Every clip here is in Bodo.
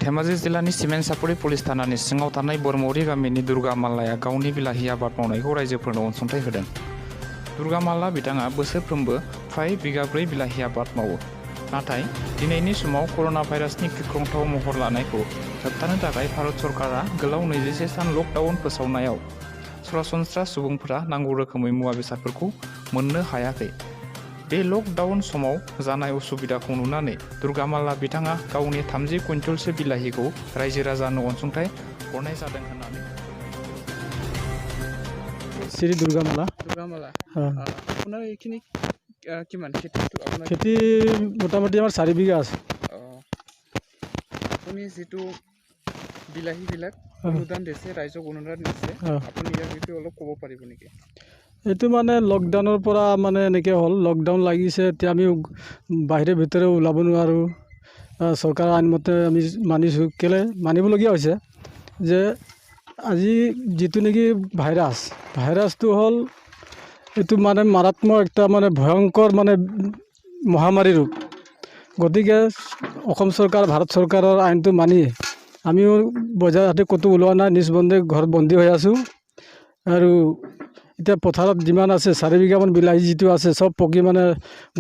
धेमाजि जिल्लानि सिमेन्टसापरि पुलिस थानानि सिङाव थानाय बरमौरि गामिनि दुर्गा माल्लाया गावनि बिलाहि आबाद मावनायखौ रायजोफोरनो अनसुंथाइ होदों। दुर्गा माल्ला बिथाङा बोसोरफ्रोमबो फ्राय बिगाब्रै बिलाहि आबाद मावो। नाथाय दिनैनि समाव कर'ना भाइरासनि गिख्रंथाव महर लानायखौ होबथानो थाखाय भारत सरकारा गोलाव 21 सान लकडाउन फोसावनायाव सरासनस्रा सुबुंफोरा नांगौ रोखोमै मुवा बेसादफोरखौ मोननो हायाखै। बे लकडाउन समाव जानाय उसुबिदाखौ नुनानै दुर्गा माल्ला बिथाङा गावनि 30 कुइन्टलसो बिलाहिखौ रायजो राजानो अनसुंथाइ हरनाय जादों होननानै শ্ৰী দুৰ্গা মালা আপোনাৰ এইখিনি কিমান খেতি মোটামুটি আমাৰ 4 বিঘা আছে। আপুনি যিটো বিলাহিবিলাক অনুদান দিছে ৰাইজক অনুদান দিছে আপুনি ইয়াৰ বিষয়ে অলপ ক'ব পাৰিব নেকি? এইটো মানে লকডাউনৰ পৰা মানে এনেকৈ হ'ল, লকডাউন লাগিছে, এতিয়া আমি বাহিৰে ভিতৰে ওলাব নোৱাৰোঁ। চৰকাৰৰ আইনমতে আমি কেলৈ মানিবলগীয়া হৈছে যে আজি যিটো নেকি ভাইৰাছটো হ'ল এইটো মানে মাৰাত্মক একটা মানে ভয়ংকৰ মানে মহামাৰী ৰূপ। গতিকে অসম চৰকাৰ ভাৰত চৰকাৰৰ আইনটো মানি আমিও বজাৰ হাটে ক'তো ওলোৱা নাই, নিজ বন্ধে ঘৰত বন্দী হৈ আছোঁ। আৰু এতিয়া পথাৰত যিমান আছে 4 বিঘামান বিলাহী যিটো আছে চব পকি মানে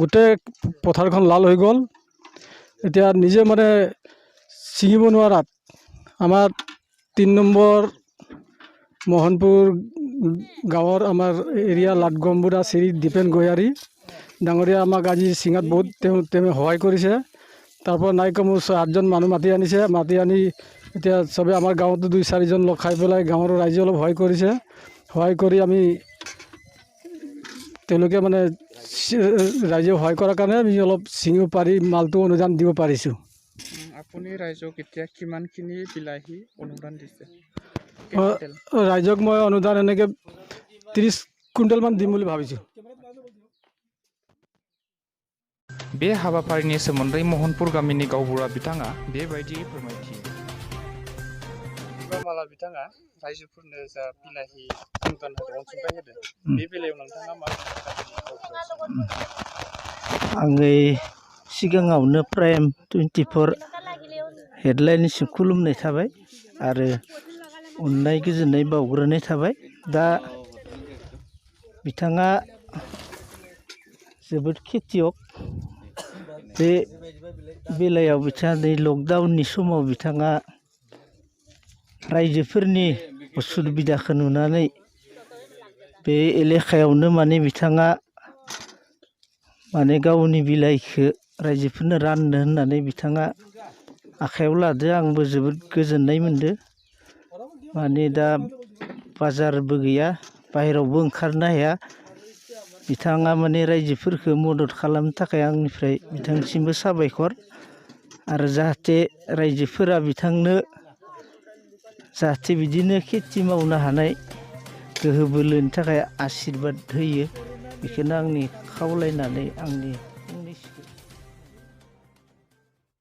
গোটেই পথাৰখন লাল হৈ গ'ল। এতিয়া নিজে মানে ছিঙিব নোৱাৰাত আমাৰ 3 নম্বৰ মোহনপুৰ গাঁৱৰ আমাৰ এৰিয়া লাটগম্বুৰা শ্ৰী দীপেন গয়াৰী ডাঙৰীয়া আমাক আজি ছিঙাত বহুত তেওঁ সহায় কৰিছে। তাৰপৰা নাই কমেও 7জন মানুহ মাতি আনি এতিয়া চবে আমাৰ গাঁৱতো 2-4জন লগ খাই পেলাই গাঁৱৰ ৰাইজে অলপ সহায় কৰিছে। সহায় কৰি আমি তেওঁলোকে মানে ৰাইজে সহায় কৰাৰ কাৰণে আমি অলপ ছিঙিব পাৰি মালটো অনুদান দিব পাৰিছোঁ। আপুনি ৰাইজক এতিয়া কিমানখিনি বিলাহী অনুদান দিছে? ৰাইজক মই অনুদান এনেকৈ 30 কুইণ্টেলমান দিম বুলি ভাবিছোঁ। बे हाबाफारिनि सोमोन्दै महनपुर गामिनि गावबुरा बिथाङा बेबायदि फोरमायथियो। दुर्गा माल्ला बिथाङा रायजोफोरनो जा बिलाहि अनुदान होदों, अनसुंथाइ होदों, बे बेलायाव नोंथाङा मा आङो सिगाङावनो प्राइम 24 हेडलाइनसिम खुलुमनाय थाबाय आरो अननाय गोजोननाय बावग्रोनाय थाबाय। दा बिथाङा जोबोद खेतियक। बे बेलायाव बिथाङा लकडाउननि समाव बिथाङा रायजोफोरनि उसुबिदाखौ नुनानै बे एलेकायावनो माने बिथाङा माने गावनि बिलाइखौ रायजोफोरनो राननो होननानै बिथाङा आखायाव लादो। आंबो जोबोद गोजोननाय मोनदो। माने दा बाजारबो गैया, बाहेरावबो ओंखारनो हाया। बिथाङा माने रायजोफोरखौ मदद खालामनो थाखाय आंनिफ्राय बिथांसिमबो साबायखर। आरो जाहाथे रायजोफोरा बिथांनो जाहाथे बिदिनो खेथि मावनो हानाय गोहो बोलोनि थाखाय आशिर्बाद होयो, बेखौनो आंनि खावलायनानै आंनि